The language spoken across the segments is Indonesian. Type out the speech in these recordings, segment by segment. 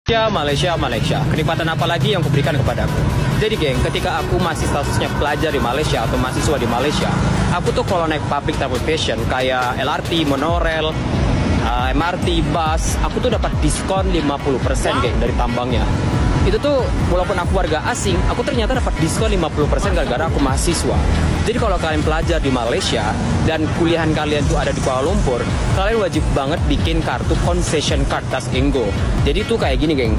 Malaysia. Kenikmatan apa lagi yang kuberikan kepadaku? Jadi geng, ketika aku masih statusnya pelajar di Malaysia atau mahasiswa di Malaysia, aku tuh kalau naik public transportation kayak LRT, monorail, MRT, bus, aku tuh dapat diskon 50% geng dari tambangnya. Itu tuh walaupun aku warga asing, aku ternyata dapat diskon 50% gara-gara aku mahasiswa. Jadi kalau kalian pelajar di Malaysia dan kuliahan kalian tuh ada di Kuala Lumpur, kalian wajib banget bikin kartu concession card Tas Enggo. Jadi tuh kayak gini geng.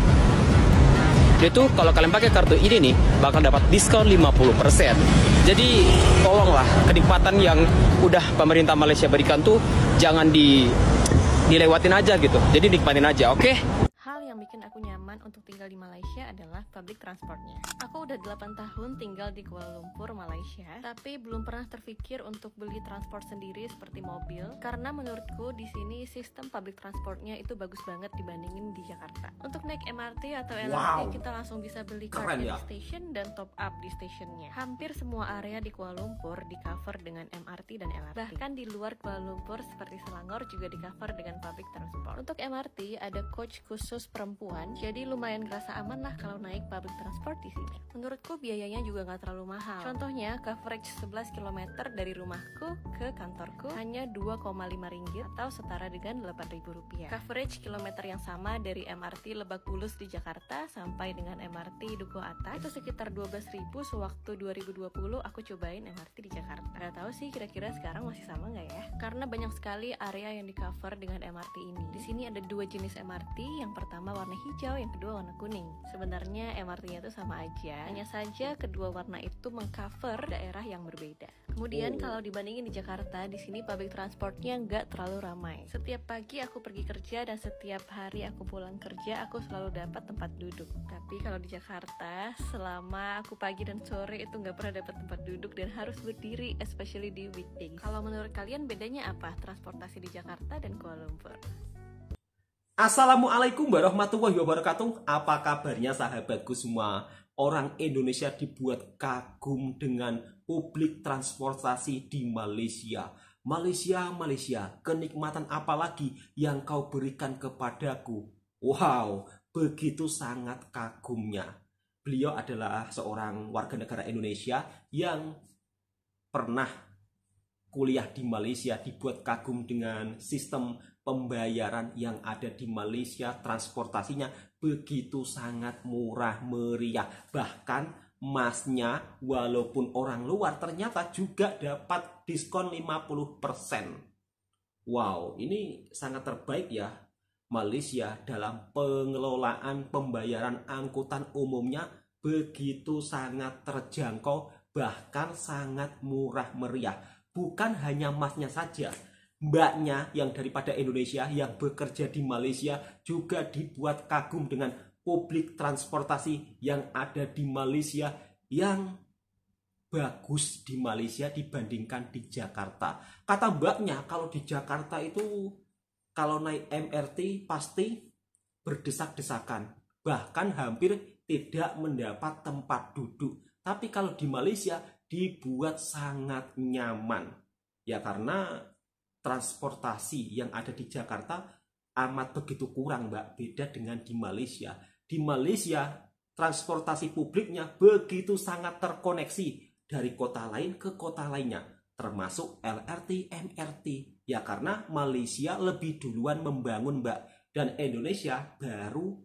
Jadi tuh kalau kalian pakai kartu ini nih bakal dapat diskon 50%. Jadi tolonglah kenikmatan yang udah pemerintah Malaysia berikan tuh jangan dilewatin aja gitu. Jadi nikmatin aja, oke? Hal yang bikin aku nyaman untuk tinggal di Malaysia adalah public transportnya. Aku udah 8 tahun tinggal di Kuala Lumpur, Malaysia, tapi belum pernah terpikir untuk beli transport sendiri seperti mobil, karena menurutku di sini sistem public transportnya itu bagus banget dibandingin di Jakarta. Untuk naik MRT atau LRT, kita langsung bisa beli card di station dan top up di stationnya. Hampir semua area di Kuala Lumpur di cover dengan MRT dan LRT. Bahkan di luar Kuala Lumpur seperti Selangor juga di cover dengan public transport. Untuk MRT ada coach khusus perempuan, jadi lumayan kerasa aman lah kalau naik public transport di sini. Menurutku biayanya juga nggak terlalu mahal. Contohnya coverage 11 km dari rumahku ke kantorku hanya 2,5 ringgit atau setara dengan 8.000 rupiah. Coverage kilometer yang sama dari MRT Lebak Bulus di Jakarta sampai dengan MRT Duku Atas itu sekitar 12.000 sewaktu 2020 aku cobain MRT di Jakarta. Gak tahu sih kira-kira sekarang masih sama nggak ya? Karena banyak sekali area yang di cover dengan MRT ini. Di sini ada dua jenis MRT, yang pertama warna hijau, yang kedua warna kuning. Sebenarnya MRT-nya itu sama aja, hanya saja kedua warna itu mengcover daerah yang berbeda. Kemudian kalau dibandingin di Jakarta, di sini public transportnya nggak terlalu ramai. Setiap pagi aku pergi kerja dan setiap hari aku pulang kerja, aku selalu dapat tempat duduk. Tapi kalau di Jakarta, selama aku pagi dan sore itu nggak pernah dapat tempat duduk dan harus berdiri, especially di weekdays. Kalau menurut kalian bedanya apa transportasi di Jakarta dan Kuala Lumpur? Assalamualaikum warahmatullahi wabarakatuh. Apa kabarnya sahabatku semua? Orang Indonesia dibuat kagum dengan publik transportasi di Malaysia. Malaysia, kenikmatan apa lagi yang kau berikan kepadaku? Wow, begitu sangat kagumnya. Beliau adalah seorang warga negara Indonesia yang pernah kuliah di Malaysia, dibuat kagum dengan sistem pembayaran yang ada di Malaysia. Transportasinya begitu sangat murah meriah. Bahkan masnya walaupun orang luar ternyata juga dapat diskon 50%. Wow, ini sangat terbaik ya Malaysia dalam pengelolaan pembayaran angkutan umumnya, begitu sangat terjangkau, bahkan sangat murah meriah. Bukan hanya masnya saja, mbaknya yang daripada Indonesia yang bekerja di Malaysia juga dibuat kagum dengan publik transportasi yang ada di Malaysia yang bagus di Malaysia dibandingkan di Jakarta. Kata mbaknya, kalau di Jakarta itu kalau naik MRT pasti berdesak-desakan, bahkan hampir tidak mendapat tempat duduk. Tapi kalau di Malaysia dibuat sangat nyaman. Ya karena transportasi yang ada di Jakarta amat begitu kurang mbak, beda dengan di Malaysia. Di Malaysia transportasi publiknya begitu sangat terkoneksi dari kota lain ke kota lainnya, termasuk LRT, MRT. Ya karena Malaysia lebih duluan membangun mbak, dan Indonesia baru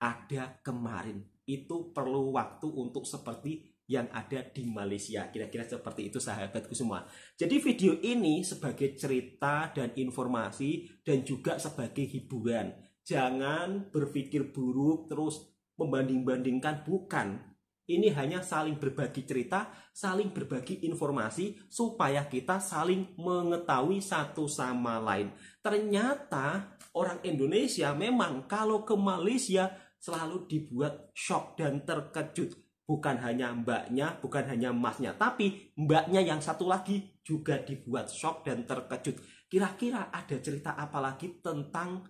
ada kemarin. Itu perlu waktu untuk seperti yang ada di Malaysia. Kira-kira seperti itu sahabatku semua. Jadi video ini sebagai cerita dan informasi dan juga sebagai hiburan. Jangan berpikir buruk terus membanding-bandingkan, bukan. Ini hanya saling berbagi cerita, saling berbagi informasi supaya kita saling mengetahui satu sama lain. Ternyata orang Indonesia memang kalau ke Malaysia selalu dibuat shock dan terkejut. Bukan hanya mbaknya, bukan hanya masnya, tapi mbaknya yang satu lagi juga dibuat shock dan terkejut. Kira-kira ada cerita apa lagi tentang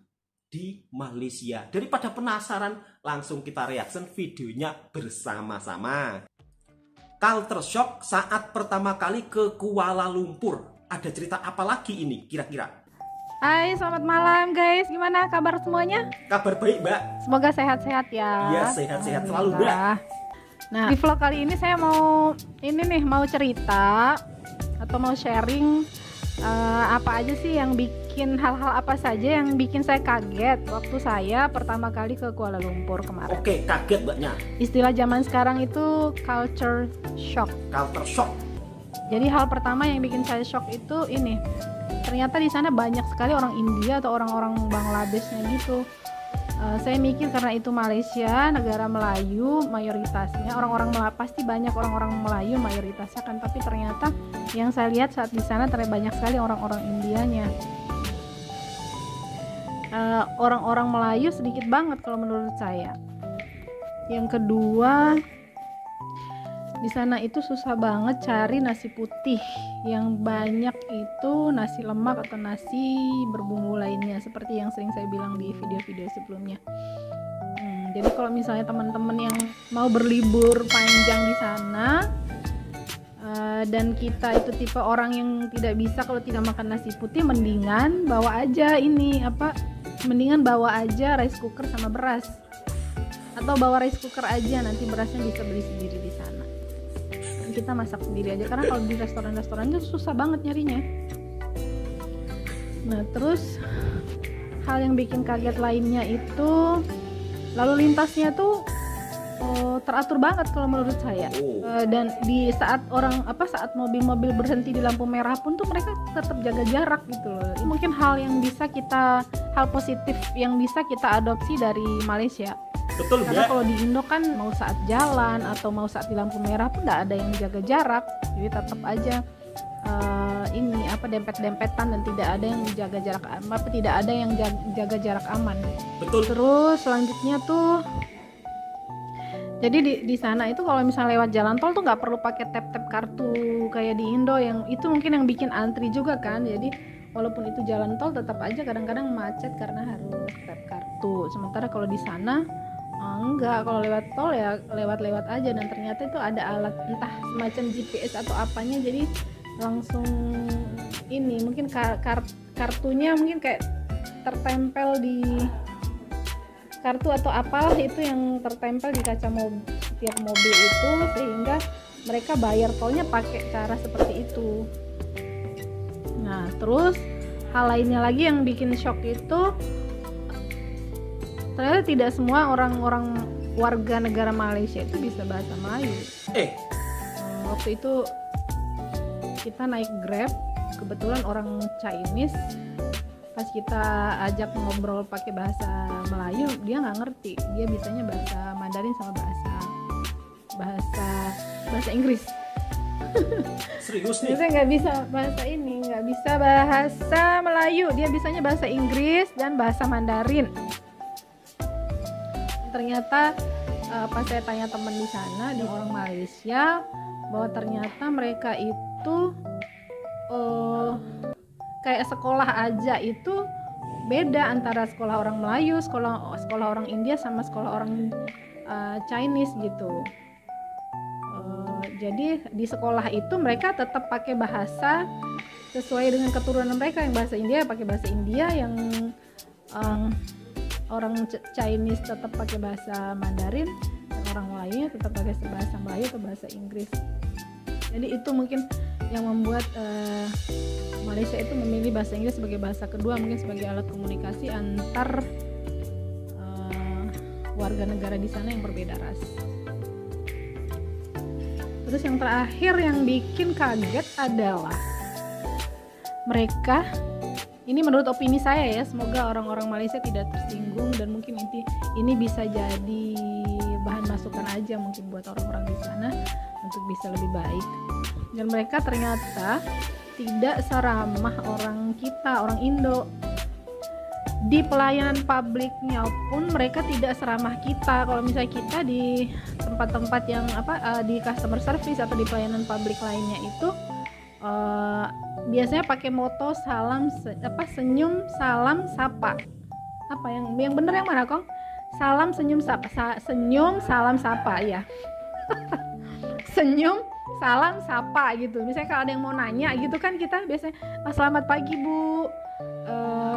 di Malaysia? Daripada penasaran, langsung kita reaction videonya bersama-sama. Culture shock saat pertama kali ke Kuala Lumpur. Ada cerita apa lagi ini kira-kira? Hai, selamat malam guys. Gimana kabar semuanya? Kabar baik, Mbak. Semoga sehat-sehat ya. Iya, sehat-sehat selalu, Mbak. Nah, di vlog kali ini saya mau cerita atau mau sharing apa aja sih yang bikin hal-hal apa saja yang bikin saya kaget waktu saya pertama kali ke Kuala Lumpur kemarin. Oke, kaget Mbaknya. Istilah zaman sekarang itu culture shock. Culture shock. Jadi hal pertama yang bikin saya shock itu ini. Ternyata di sana banyak sekali orang India atau orang-orang Bangladeshnya gitu. Saya mikir karena itu Malaysia, negara Melayu mayoritasnya, pasti banyak orang-orang Melayu mayoritasnya kan, tapi ternyata yang saya lihat saat di sana ternyata banyak sekali orang-orang Indianya. Orang-orang Melayu sedikit banget kalau menurut saya. Yang kedua, di sana itu susah banget cari nasi putih, yang banyak itu nasi lemak atau nasi berbumbu lainnya seperti yang sering saya bilang di video-video sebelumnya. Jadi kalau misalnya teman-teman yang mau berlibur panjang di sana dan kita itu tipe orang yang tidak bisa kalau tidak makan nasi putih, mendingan bawa aja rice cooker sama beras, atau bawa rice cooker aja, nanti berasnya bisa beli sendiri di sana. Kita masak sendiri aja, karena kalau di restoran-restoran itu susah banget nyarinya. Nah, terus hal yang bikin kaget lainnya itu lalu lintasnya tuh teratur banget kalau menurut saya. Dan di saat mobil-mobil berhenti di lampu merah pun tuh mereka tetap jaga jarak gitu loh. Ini mungkin hal positif yang bisa kita adopsi dari Malaysia. Betul, karena Mbak. kalau di Indo kan mau saat jalan atau mau saat di lampu merah pun nggak ada yang jaga jarak, jadi tetap aja dempet-dempetan dan tidak ada yang jaga jarak aman. Betul. Terus selanjutnya tuh, jadi di sana itu kalau misalnya lewat jalan tol tuh nggak perlu pakai tap kartu kayak di Indo, yang itu mungkin yang bikin antri juga kan. Jadi walaupun itu jalan tol tetap aja kadang-kadang macet karena harus tap kartu. Sementara kalau di sana enggak, kalau lewat tol ya lewat aja, dan ternyata itu ada alat entah semacam GPS atau apanya, jadi langsung mungkin kartunya mungkin kayak tertempel di kartu atau apalah itu yang tertempel di kaca setiap mobil itu, sehingga mereka bayar tolnya pakai cara seperti itu. Nah, terus hal lainnya lagi yang bikin shock itu ternyata tidak semua orang-orang warga negara Malaysia itu bisa bahasa Melayu. Waktu itu kita naik Grab, kebetulan orang Chinese, pas kita ajak ngobrol pakai bahasa Melayu, dia nggak ngerti, dia bisanya bahasa Mandarin sama bahasa Inggris. Serius nih? Dia nggak bisa nggak bisa bahasa Melayu, dia bisanya bahasa Inggris dan bahasa Mandarin. Ternyata pas saya tanya teman di sana, di orang Malaysia, bahwa ternyata mereka itu kayak sekolah aja itu beda antara sekolah orang Melayu, sekolah orang India sama sekolah orang Chinese gitu. Jadi di sekolah itu mereka tetap pakai bahasa sesuai dengan keturunan mereka, yang bahasa India pakai bahasa India, yang orang Chinese tetap pakai bahasa Mandarin, dan orang Melayu tetap pakai bahasa Melayu atau bahasa Inggris. Jadi itu mungkin yang membuat Malaysia itu memilih bahasa Inggris sebagai bahasa kedua, mungkin sebagai alat komunikasi antar warga negara di sana yang berbeda ras. Terus yang terakhir yang bikin kaget adalah mereka, ini menurut opini saya ya, semoga orang-orang Malaysia tidak tersinggung, dan mungkin ini bisa jadi bahan masukan aja mungkin buat orang-orang di sana untuk bisa lebih baik. Dan mereka ternyata tidak seramah orang Indo. Di pelayanan publiknya pun mereka tidak seramah kita. Kalau misalnya kita di tempat-tempat yang di customer service atau di pelayanan publik lainnya itu biasanya pakai moto senyum salam sapa. Apa yang bener yang mana, Kong? Salam senyum sapa. Senyum salam sapa ya. Senyum salam sapa gitu. Misalnya kalau ada yang mau nanya gitu kan, kita biasanya selamat pagi Bu,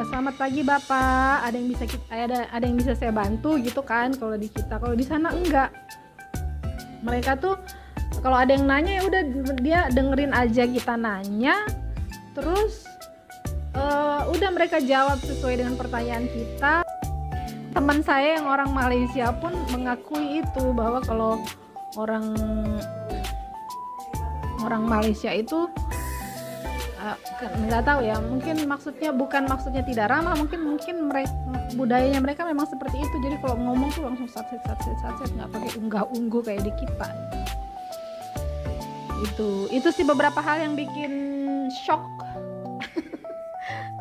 selamat pagi Bapak, ada yang bisa saya bantu gitu kan. Kalau di kita, kalau di sana enggak. Mereka tuh kalau ada yang nanya ya udah dia dengerin aja kita nanya, terus udah mereka jawab sesuai dengan pertanyaan kita. Teman saya yang orang Malaysia pun mengakui itu, bahwa kalau orang Malaysia itu nggak tahu ya, mungkin bukan maksudnya tidak ramah, mungkin mereka budayanya mereka memang seperti itu. Jadi kalau ngomong tuh langsung satset nggak pakai unggah-ungguh kayak di kita. Itu sih beberapa hal yang bikin shock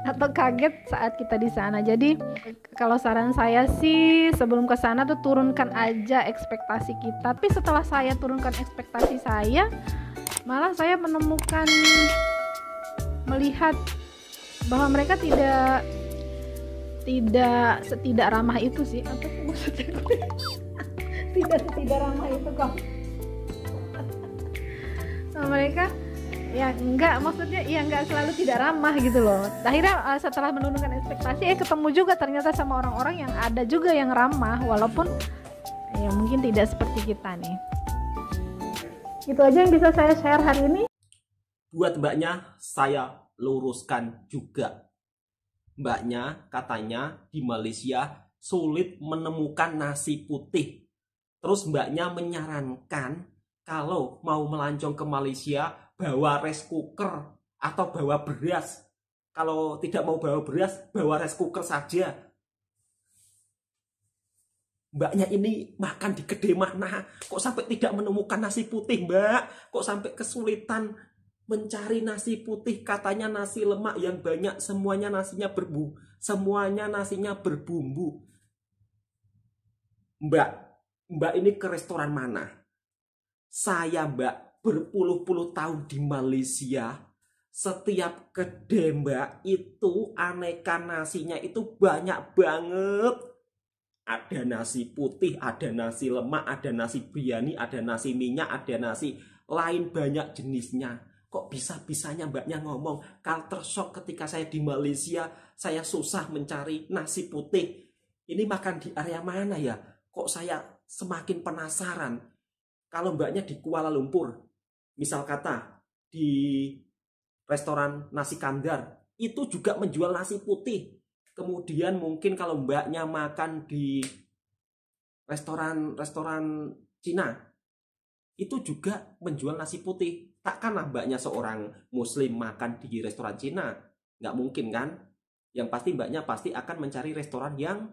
atau kaget saat kita di sana. Jadi kalau saran saya sih sebelum ke sana tuh turunkan aja ekspektasi kita. Tapi setelah saya turunkan ekspektasi saya, malah saya melihat bahwa mereka tidak ramah itu sih. Apa sih maksudnya? tidak ramah itu kok. Mereka ya enggak selalu tidak ramah gitu loh. Akhirnya setelah menurunkan ekspektasi ketemu juga ternyata sama orang-orang yang ada juga yang ramah, walaupun ya mungkin tidak seperti kita nih. Itu aja yang bisa saya share hari ini. Buat mbaknya saya luruskan juga. Mbaknya katanya di Malaysia sulit menemukan nasi putih. Terus mbaknya menyarankan kalau mau melancong ke Malaysia bawa rice cooker atau bawa beras. Kalau tidak mau bawa beras, bawa rice cooker saja. Mbaknya ini makan di kedai mana? Kok sampai tidak menemukan nasi putih, Mbak? Kok sampai kesulitan mencari nasi putih? Katanya nasi lemak yang banyak, semuanya nasinya berbumbu. Mbak ini ke restoran mana? Saya, Mbak, berpuluh-puluh tahun di Malaysia. Setiap kedai, Mbak, itu aneka nasinya itu banyak banget. Ada nasi putih, ada nasi lemak, ada nasi biryani, ada nasi minyak, ada nasi lain banyak jenisnya. Kok bisa-bisanya mbaknya ngomong culture shock ketika saya di Malaysia, saya susah mencari nasi putih. Ini makan di area mana ya? Kok saya semakin penasaran. Kalau mbaknya di Kuala Lumpur, misal kata di restoran nasi kandar, itu juga menjual nasi putih. Kemudian mungkin kalau mbaknya makan di restoran Cina, itu juga menjual nasi putih. Takkanlah mbaknya seorang muslim makan di restoran Cina? Nggak mungkin kan? Yang pasti mbaknya pasti akan mencari restoran yang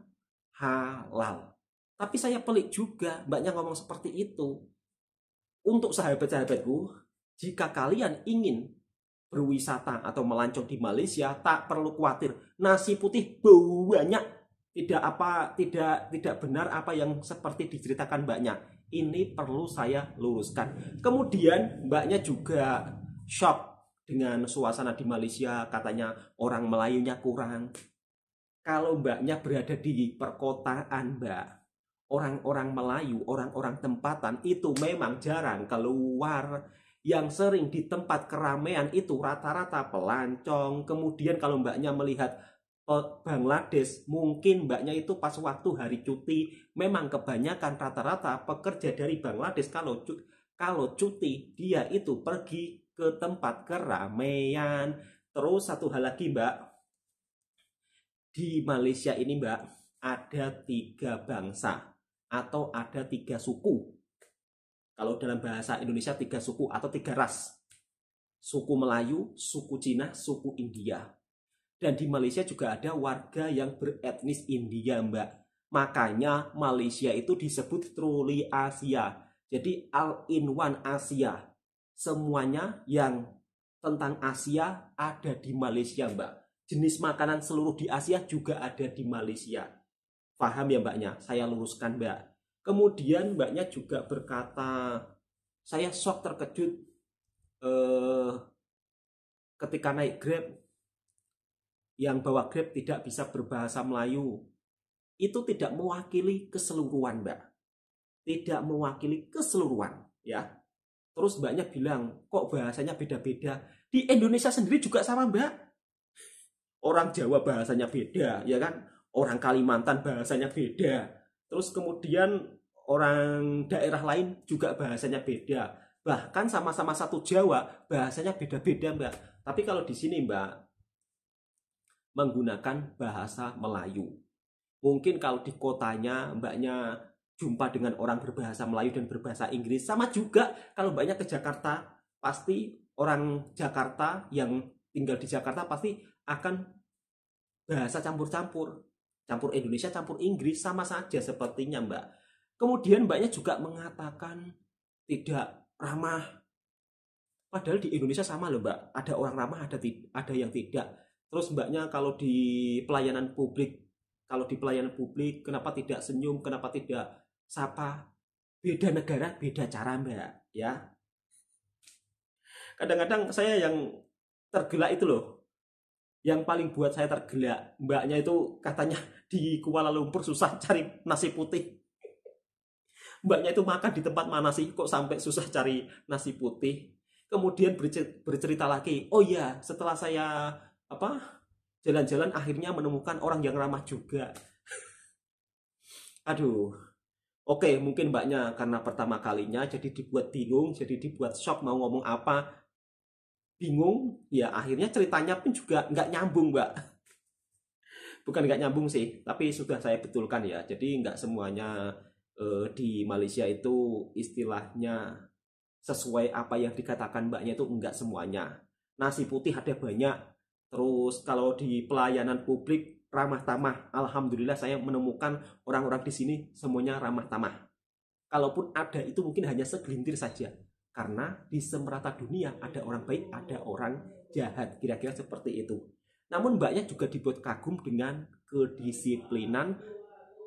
halal. Tapi saya pelik juga mbaknya ngomong seperti itu. Untuk sahabat-sahabatku, jika kalian ingin berwisata atau melancong di Malaysia, tak perlu khawatir. Nasi putih banyak. Tidak benar apa yang seperti diceritakan mbaknya. Ini perlu saya luruskan. Kemudian mbaknya juga shock dengan suasana di Malaysia. Katanya orang Melayunya kurang. Kalau mbaknya berada di perkotaan, Mbak, orang-orang Melayu, orang-orang tempatan itu memang jarang keluar. Yang sering di tempat keramaian itu rata-rata pelancong. Kemudian kalau mbaknya melihat Bangladesh, mungkin mbaknya itu pas waktu hari cuti. Memang kebanyakan rata-rata pekerja dari Bangladesh kalau cuti dia itu pergi ke tempat keramaian. Terus satu hal lagi, Mbak, di Malaysia ini, Mbak, ada 3 bangsa atau ada 3 suku. Kalau dalam bahasa Indonesia 3 suku atau 3 ras. Suku Melayu, suku Cina, suku India. Dan di Malaysia juga ada warga yang beretnis India, Mbak. Makanya Malaysia itu disebut truly Asia. Jadi all-in-one Asia. Semuanya yang tentang Asia ada di Malaysia, Mbak. Jenis makanan seluruh di Asia juga ada di Malaysia. Paham ya mbaknya? Saya luruskan, Mbak. Kemudian mbaknya juga berkata, saya shock terkejut ketika naik Grab, yang bawa Grab tidak bisa berbahasa Melayu. Itu tidak mewakili keseluruhan, Mbak. Tidak mewakili keseluruhan, ya. Terus mbaknya bilang, kok bahasanya beda-beda? Di Indonesia sendiri juga sama, Mbak. orang Jawa bahasanya beda, ya kan? Orang Kalimantan bahasanya beda. Terus kemudian orang daerah lain juga bahasanya beda. Bahkan sama-sama satu Jawa, bahasanya beda-beda, Mbak. Tapi kalau di sini, Mbak, menggunakan bahasa Melayu. Mungkin kalau di kotanya Mbaknya jumpa dengan orang berbahasa Melayu dan berbahasa Inggris, sama juga kalau Mbaknya ke Jakarta, pasti orang Jakarta yang tinggal di Jakarta pasti akan bahasa campur-campur. Campur Indonesia, campur Inggris, sama saja sepertinya, Mbak. Kemudian Mbaknya juga mengatakan tidak ramah. Padahal di Indonesia sama loh, Mbak. Ada orang ramah, ada yang tidak. Terus Mbaknya kalau di pelayanan publik, kenapa tidak senyum, kenapa tidak sapa? Beda negara, beda cara, Mbak, ya. Kadang-kadang saya yang tergelak itu loh. Yang paling buat saya tergelak, Mbaknya itu katanya di Kuala Lumpur susah cari nasi putih. Mbaknya itu makan di tempat mana sih kok sampai susah cari nasi putih? Kemudian bercerita lagi, oh iya, setelah saya jalan-jalan akhirnya menemukan orang yang ramah juga. Aduh. Oke, mungkin Mbaknya karena pertama kalinya jadi dibuat bingung, jadi dibuat shock mau ngomong apa. Bingung, ya akhirnya ceritanya pun juga nggak nyambung, Mbak. Bukan nggak nyambung sih, tapi sudah saya betulkan ya. Jadi nggak semuanya di Malaysia itu istilahnya sesuai apa yang dikatakan Mbaknya, itu enggak semuanya. Nasi putih ada banyak. Terus kalau di pelayanan publik ramah tamah, alhamdulillah saya menemukan orang-orang di sini semuanya ramah tamah. Kalaupun ada itu mungkin hanya segelintir saja. Karena di semerata dunia ada orang baik, ada orang jahat. Kira-kira seperti itu. Namun Mbaknya juga dibuat kagum dengan kedisiplinan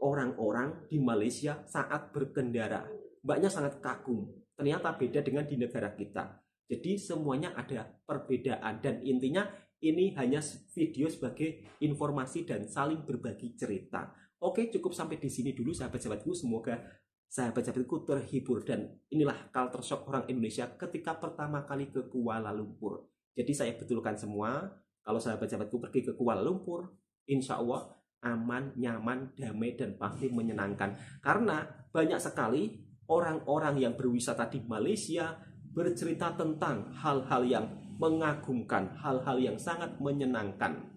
orang-orang di Malaysia saat berkendara. Mbaknya sangat kagum. Ternyata beda dengan di negara kita. Jadi semuanya ada perbedaan. Dan intinya ini hanya video sebagai informasi dan saling berbagi cerita. Oke, cukup sampai di sini dulu sahabat-sahabatku. Semoga sahabat-sahabatku terhibur. Dan inilah culture shock orang Indonesia ketika pertama kali ke Kuala Lumpur. Jadi saya betulkan semua. Kalau sahabat-sahabatku pergi ke Kuala Lumpur, insya Allah aman, nyaman, damai, dan pasti menyenangkan. Karena banyak sekali orang-orang yang berwisata di Malaysia bercerita tentang hal-hal yang mengagumkan, hal-hal yang sangat menyenangkan.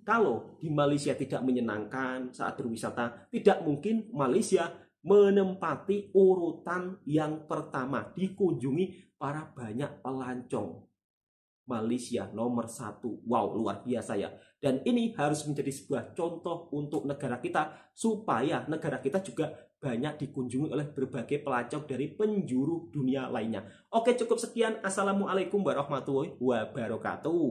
Kalau di Malaysia tidak menyenangkan saat berwisata, tidak mungkin Malaysia menempati urutan yang pertama dikunjungi para banyak pelancong. Malaysia nomor 1. Wow, luar biasa ya. Dan ini harus menjadi sebuah contoh untuk negara kita, supaya negara kita juga banyak dikunjungi oleh berbagai pelancong dari penjuru dunia lainnya. Oke, cukup sekian. Assalamualaikum warahmatullahi wabarakatuh.